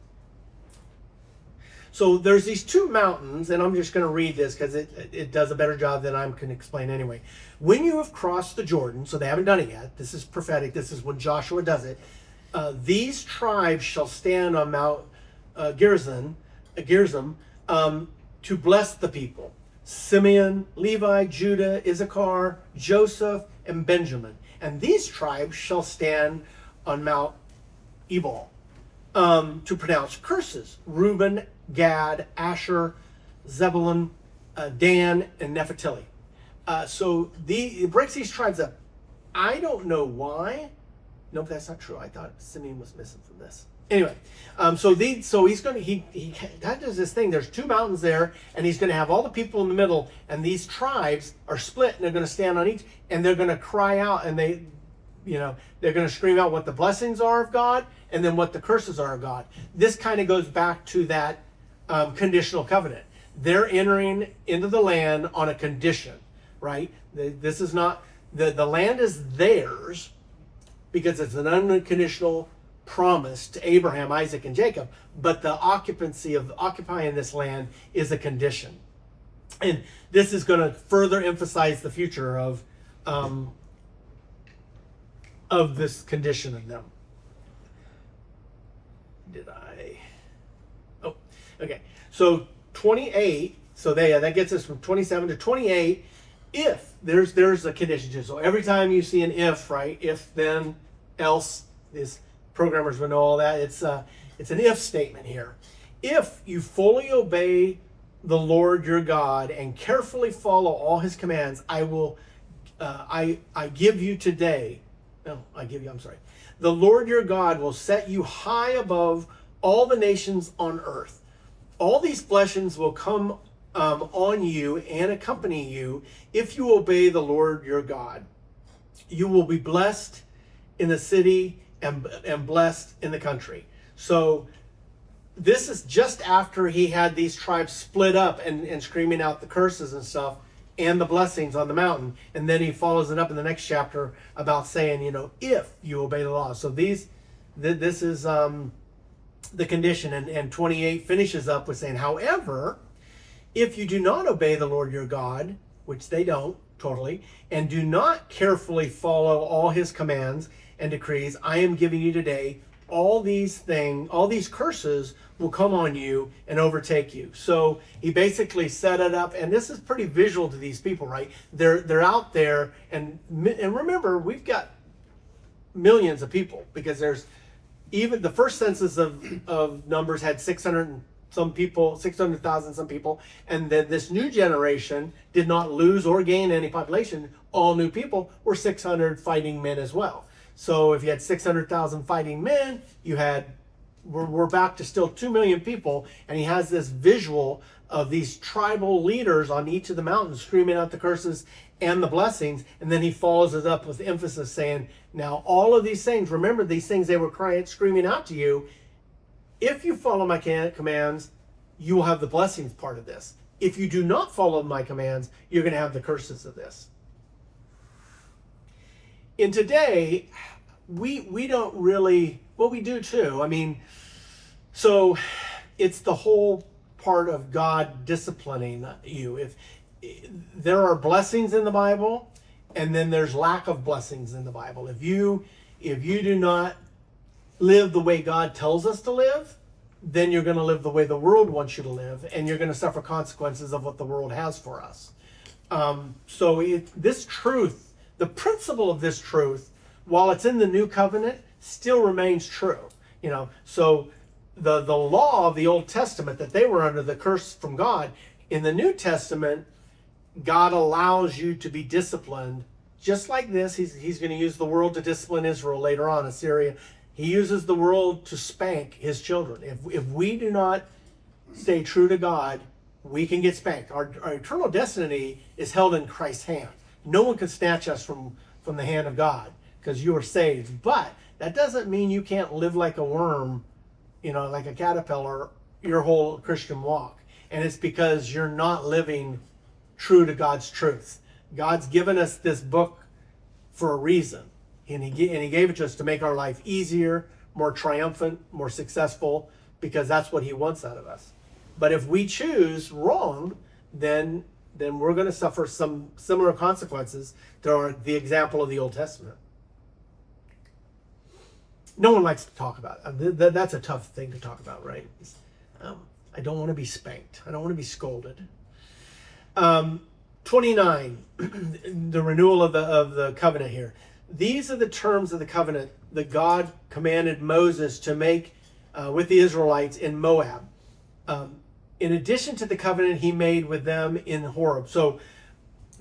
So there's these 2 mountains, and I'm just going to read this because it does a better job than I can explain anyway. When you have crossed the Jordan, so they haven't done it yet. This is prophetic. This is when Joshua does it. These tribes shall stand on Mount Gerizim, to bless the people, Simeon, Levi, Judah, Issachar, Joseph, and Benjamin. And these tribes shall stand on Mount Ebal to pronounce curses. Reuben, Gad, Asher, Zebulun, Dan, and Naphtali. So it breaks these tribes up. I don't know why. No, that's not true. I thought Simeon was missing from this. Anyway, so he's going to God does this thing. There's two mountains there, and he's going to have all the people in the middle, and these tribes are split, and they're going to stand on each, and they're going to cry out, and they're going to scream out what the blessings are of God, and then what the curses are of God. This kind of goes back to that conditional covenant. They're entering into the land on a condition, right? This is not the land is theirs because it's an unconditional promise to Abraham, Isaac, and Jacob, but the occupancy of occupying this land is a condition. And this is going to further emphasize the future of this condition of them. Oh, okay. So 28, so that gets us from 27 to 28. If there's a condition. So every time you see an if, right? If, then, else, these programmers will know all that. It's an if statement here. If you fully obey the Lord your God and carefully follow all his commands, I give you today. No, I'm sorry. The Lord your God will set you high above all the nations on earth. All these blessings will come on you and accompany you if you obey the Lord your God. You will be blessed in the city and blessed in the country. So this is just after he had these tribes split up and screaming out the curses and stuff and the blessings on the mountain. And then he follows it up in the next chapter about saying, if you obey the law. So this is the condition. And 28 finishes up with saying, however, if you do not obey the Lord your God, which they don't totally, and do not carefully follow all his commands and decrees I am giving you today, all these curses will come on you and overtake you. So he basically set it up, and this is pretty visual to these people, right? They're out there, and remember, we've got millions of people, because there's even the first census of numbers had 600,000 some people, and then this new generation did not lose or gain any population. All new people were 600 fighting men as well. So if you had 600,000 fighting men, we're back to still 2 million people, and he has this visual of these tribal leaders on each of the mountains screaming out the curses and the blessings, and then he follows it up with emphasis saying, now all of these things, remember these things they were screaming out to you, if you follow my commands, you will have the blessings part of this. If you do not follow my commands, you're going to have the curses of this. In today, we don't really, well, we do too. I mean, so it's the whole part of God disciplining you. If there are blessings in the Bible, and then there's lack of blessings in the Bible. If you do not live the way God tells us to live, then you're going to live the way the world wants you to live, and you're going to suffer consequences of what the world has for us. This truth, the principle of this truth, while it's in the new covenant, still remains true. So the law of the Old Testament, that they were under the curse from God, in the New Testament, God allows you to be disciplined just like this. He's going to use the world to discipline Israel later on, Assyria. He uses the world to spank his children. If we do not stay true to God, we can get spanked. Our eternal destiny is held in Christ's hand. No one can snatch us from the hand of God, because you are saved. But that doesn't mean you can't live like a worm, like a caterpillar, your whole Christian walk. And it's because you're not living true to God's truth. God's given us this book for a reason. And he gave it to us to make our life easier, more triumphant, more successful, because that's what he wants out of us. But if we choose wrong, then we're going to suffer some similar consequences to the example of the Old Testament. No one likes to talk about it. That's a tough thing to talk about, right? I don't want to be spanked. I don't want to be scolded. 29, the renewal of the covenant here. These are the terms of the covenant that God commanded Moses to make with the Israelites in Moab. In addition to the covenant he made with them in Horeb. So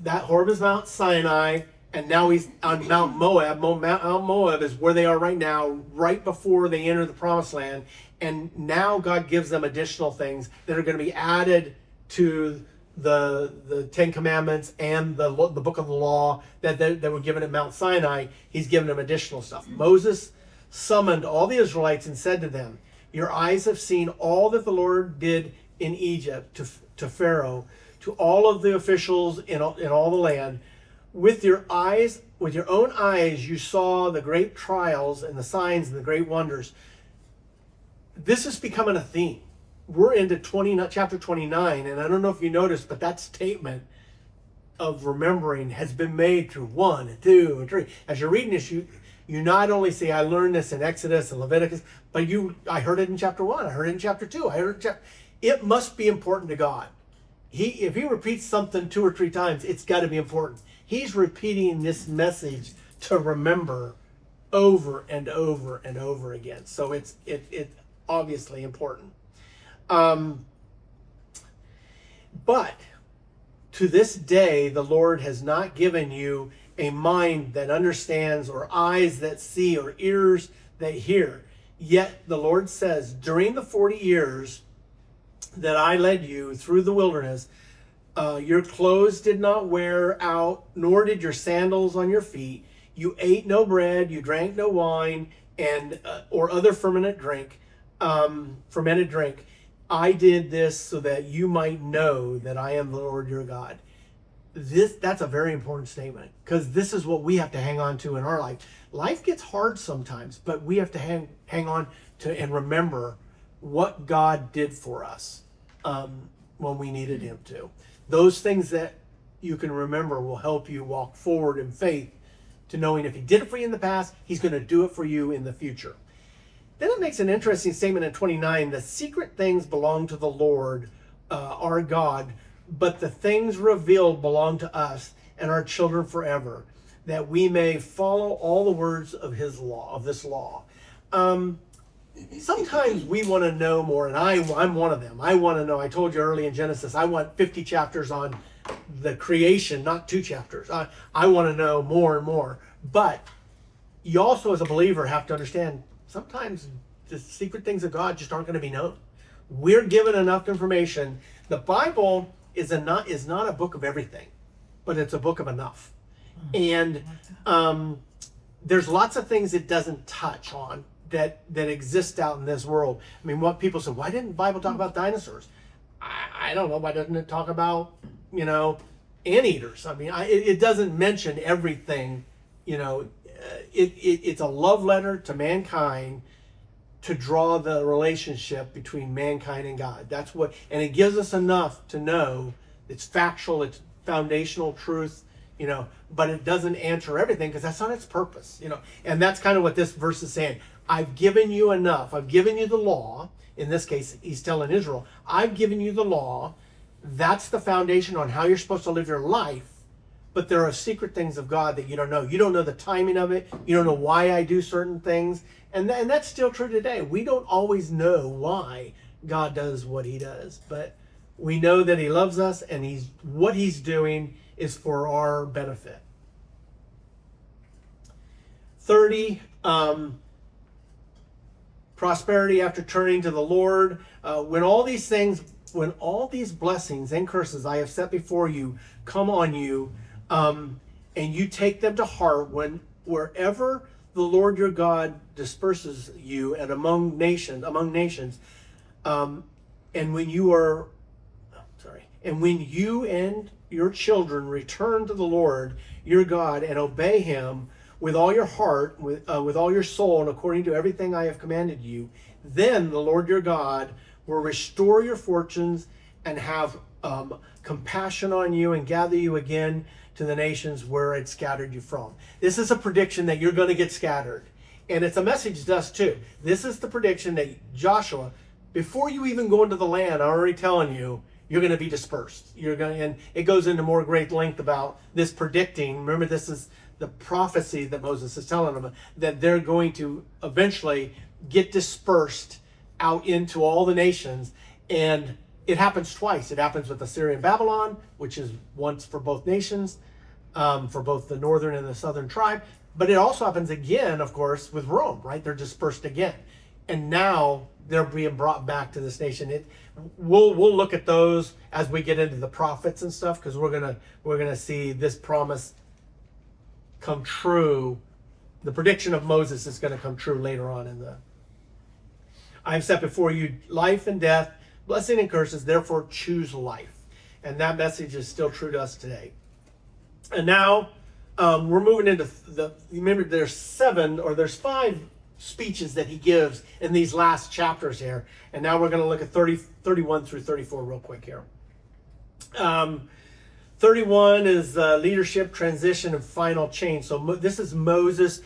that Horeb is Mount Sinai, and now he's on Mount Moab. Mount Moab is where they are right now, right before they enter the Promised Land. And now God gives them additional things that are going to be added to the Ten Commandments and the book of the law that were given at Mount Sinai. He's given them additional stuff. Moses summoned all the Israelites and said to them, "Your eyes have seen all that the Lord did in Egypt to Pharaoh, to all of the officials in all the land. With your eyes, with your own eyes, you saw the great trials and the signs and the great wonders." This is becoming a theme. We're into chapter 29, and I don't know if you noticed, but that statement of remembering has been made through 1 and 2 and 3. As you're reading this, you not only say, "I learned this in Exodus and Leviticus," but I heard it in chapter 1, I heard it in chapter 2, I heard it it must be important to God. If he repeats something 2 or 3 times, it's got to be important. He's repeating this message to remember over and over and over again. So it's obviously important. But to this day, the Lord has not given you a mind that understands, or eyes that see, or ears that hear. Yet the Lord says, during the 40 years that I led you through the wilderness, your clothes did not wear out, nor did your sandals on your feet. You ate no bread, you drank no wine, and or other fermented drink. I did this so that you might know that I am the Lord your God. That's a very important statement, because this is what we have to hang on to in our life. Life gets hard sometimes, but we have to hang on to and remember what God did for us when we needed him to. Those things that you can remember will help you walk forward in faith to knowing if he did it for you in the past, he's going to do it for you in the future. Then it makes an interesting statement in 29. The secret things belong to the Lord, our God, but the things revealed belong to us and our children forever, that we may follow all the words of his law, of this law. Sometimes we want to know more, and I'm one of them. I want to know. I told you early in Genesis, I want 50 chapters on the creation, not 2 chapters. I want to know more and more. But you also, as a believer, have to understand sometimes the secret things of God just aren't going to be known. We're given enough information. The Bible is not a book of everything, but it's a book of enough. And there's lots of things it doesn't touch on that exist out in this world. I mean, what people say, why didn't the Bible talk about dinosaurs? I don't know. Why doesn't it talk about, anteaters? I mean, it doesn't mention everything. It's a love letter to mankind to draw the relationship between mankind and God. That's what, and it gives us enough to know it's factual, it's foundational truth, but it doesn't answer everything, because that's not its purpose, and that's kind of what this verse is saying. I've given you enough. I've given you the law. In this case, he's telling Israel, I've given you the law. That's the foundation on how you're supposed to live your life. But there are secret things of God that you don't know. You don't know the timing of it. You don't know why I do certain things. And that's still true today. We don't always know why God does what he does. But we know that he loves us, and what he's doing is for our benefit. 30, prosperity after turning to the Lord. When all these blessings and curses I have set before you come on you, and you take them to heart, wherever the Lord your God disperses you and among nations, and when you and your children return to the Lord your God and obey him with all your heart, with all your soul, and according to everything I have commanded you, then the Lord your God will restore your fortunes and have compassion on you and gather you again to the nations where it scattered you from. This is a prediction that you're going to get scattered. And it's a message to us too. This is the prediction that Joshua, before you even go into the land, I'm already telling you, you're going to be dispersed. And it goes into more great length about this predicting. Remember, this is the prophecy that Moses is telling them, that they're going to eventually get dispersed out into all the nations. And it happens twice. It happens with Assyria and Babylon, which is once for both nations, for both the northern and the southern tribe. But it also happens again, of course, with Rome, right? They're dispersed again. And now they're being brought back to this nation. We'll look at those as we get into the prophets and stuff, because we're gonna see this promise come true. The prediction of Moses is going to come true later on in the. I have set before you life and death, blessing and curses. Therefore, choose life. And that message is still true to us today. And now we're moving into remember, there's 5 speeches that he gives in these last chapters here. And now we're going to look at 31 through 34 real quick here. 31 is leadership, transition, and final change. So this is Moses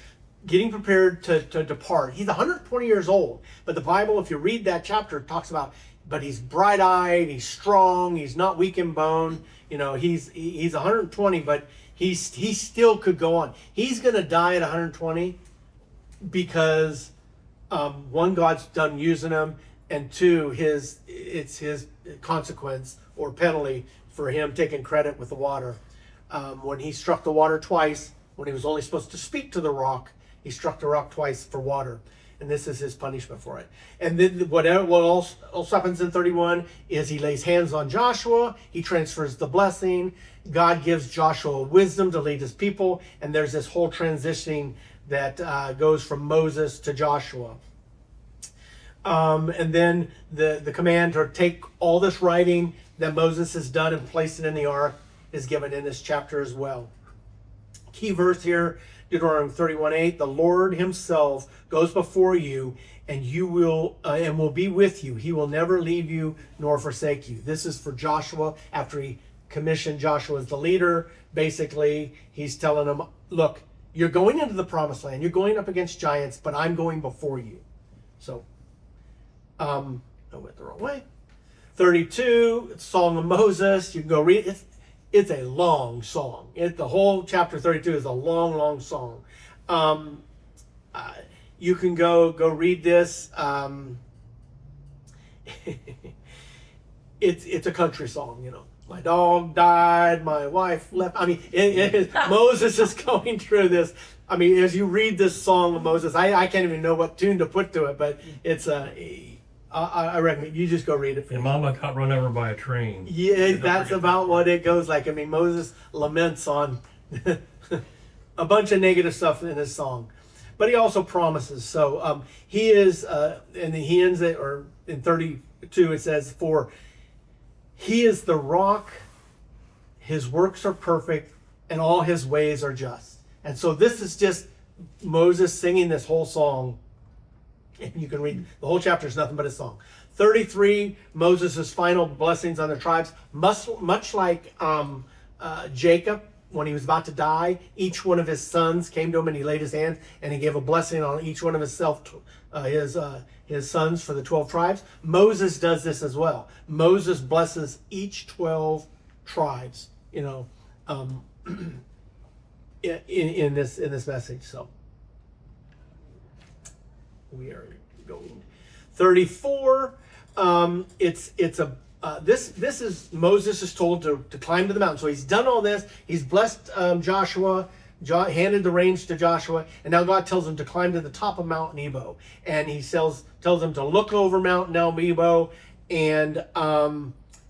getting prepared to depart. He's 120 years old. But the Bible, if you read that chapter, talks about, but he's bright-eyed, he's strong, he's not weak in bone. You know, he's 120, but he still could go on. He's going to die at 120 because one, God's done using him, and 2, it's his consequence or penalty for him taking credit with the water. When he struck the water twice, when he was only supposed to speak to the rock, he struck the rock twice for water. And this is his punishment for it. And then what else happens in 31 is he lays hands on Joshua. He transfers the blessing. God gives Joshua wisdom to lead his people. And there's this whole transitioning that goes from Moses to Joshua. And then the command to take all this writing that Moses has done and placed it in the ark is given in this chapter as well. Key verse here, Deuteronomy 31:8, the Lord himself goes before you, and will be with you. He will never leave you nor forsake you. This is for Joshua after he commissioned Joshua as the leader. Basically, he's telling him, look, you're going into the promised land. You're going up against giants, but I'm going before you. So, I went the wrong way. 32, it's Song of Moses. You can go read it. It's a long song. The whole chapter 32 is a long, long song. You can go read this. It's a country song, you know. My dog died, my wife left. I mean, Moses is going through this. I mean, as you read this song of Moses, I can't even know what tune to put to it, but it's I recommend you just go read it. And Mama got run over by a train. Yeah, that's about what it goes like. I mean, Moses laments on a bunch of negative stuff in his song, but he also promises. So he is, and he ends it, or in 32 it says, for he is the rock, his works are perfect, and all his ways are just. And so this is just Moses singing this whole song. And you can read the whole chapter is nothing but a song. 33, Moses' final blessings on the tribes, much like Jacob when he was about to die. Each one of his sons came to him and he laid his hands and he gave a blessing on each one of his sons for the 12 tribes. Moses does this as well. Moses blesses each 12 tribes, you know, in this message. So we are going 34. This is Moses is told to climb to the mountain. So he's done all this. He's blessed Joshua, handed the reins to Joshua, and now God tells him to climb to the top of Mount Nebo, and he tells him to look over Mount Nebo, and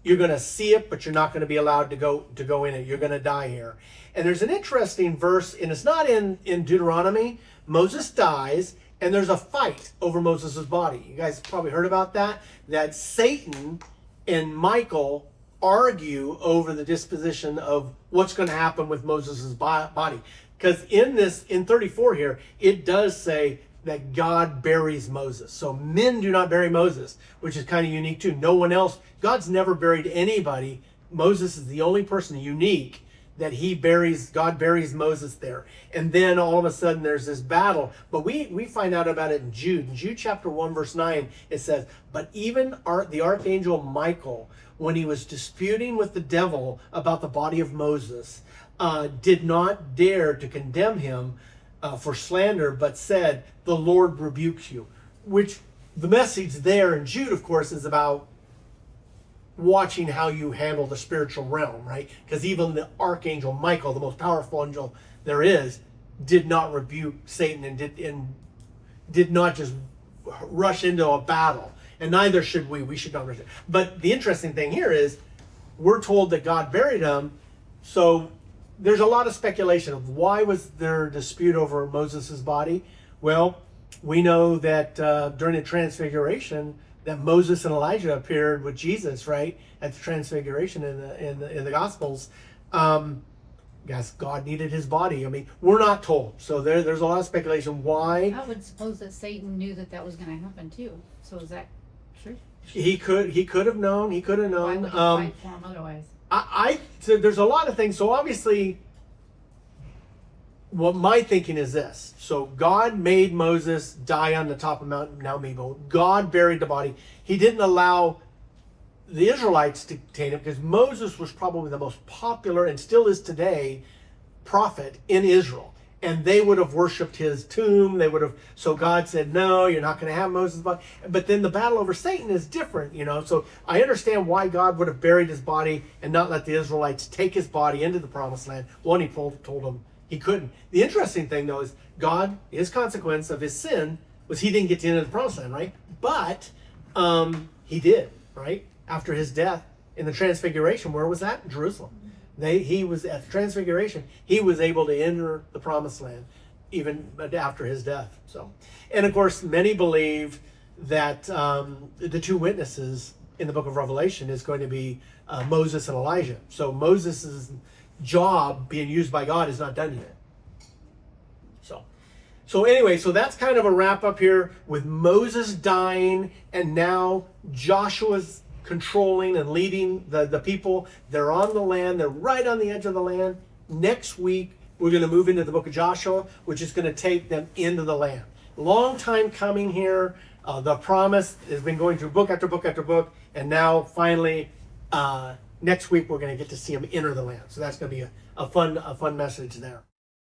you're going to see it, but you're not going to be allowed to go in it. You're going to die here. And there's an interesting verse, and it's not in Deuteronomy. Moses dies, and there's a fight over Moses' body. You guys probably heard about that. That Satan and Michael argue over the disposition of what's going to happen with Moses' body. Because in 34 here, it does say that God buries Moses. So men do not bury Moses, which is kind of unique too. No one else, God's never buried anybody. Moses is the only person unique that God buries Moses there. And then all of a sudden there's this battle. But we find out about it in Jude. In Jude chapter 1, verse 9, it says, but even the archangel Michael, when he was disputing with the devil about the body of Moses, did not dare to condemn him for slander, but said, the Lord rebukes you. Which the message there in Jude, of course, is about watching how you handle the spiritual realm, right? Because even the archangel Michael, the most powerful angel there is, did not rebuke Satan and did not just rush into a battle. And neither should we. We should not rush it. But the interesting thing here is we're told that God buried him. So there's a lot of speculation of why was there a dispute over Moses' body. Well, we know that during the Transfiguration, that Moses and Elijah appeared with Jesus, right, at the Transfiguration in the Gospels. Guess God needed his body. I mean, we're not told, so there's a lot of speculation why. I would suppose that Satan knew that was going to happen too. So is that true? He could have known. He could have Why known. would he fight for him otherwise? So there's a lot of things. So obviously, what my thinking is this. So God made Moses die on the top of Mount Nebo. God buried the body. He didn't allow the Israelites to contain it because Moses was probably the most popular and still is today prophet in Israel. And they would have worshipped his tomb. So God said, no, you're not going to have Moses' body. But then the battle over Satan is different, So I understand why God would have buried his body and not let the Israelites take his body into the promised land. One, he told them he couldn't. The interesting thing, though, is God, his consequence of his sin was he didn't get to enter the promised land, right? But he did, right? After his death in the Transfiguration, where was that? Jerusalem. He was at the Transfiguration. He was able to enter the promised land even after his death. So, and of course, many believe that the two witnesses in the book of Revelation is going to be Moses and Elijah. So Moses's job being used by God is not done yet. So anyway, so that's kind of a wrap up here with Moses dying, and now Joshua's controlling and leading the people. They're on the land. They're right on the edge of the land. Next week, we're going to move into the book of Joshua, which is going to take them into the land. Long time coming here. The promise has been going through book after book after book, and now finally next week we're going to get to see them enter the land. So that's going to be a fun message there.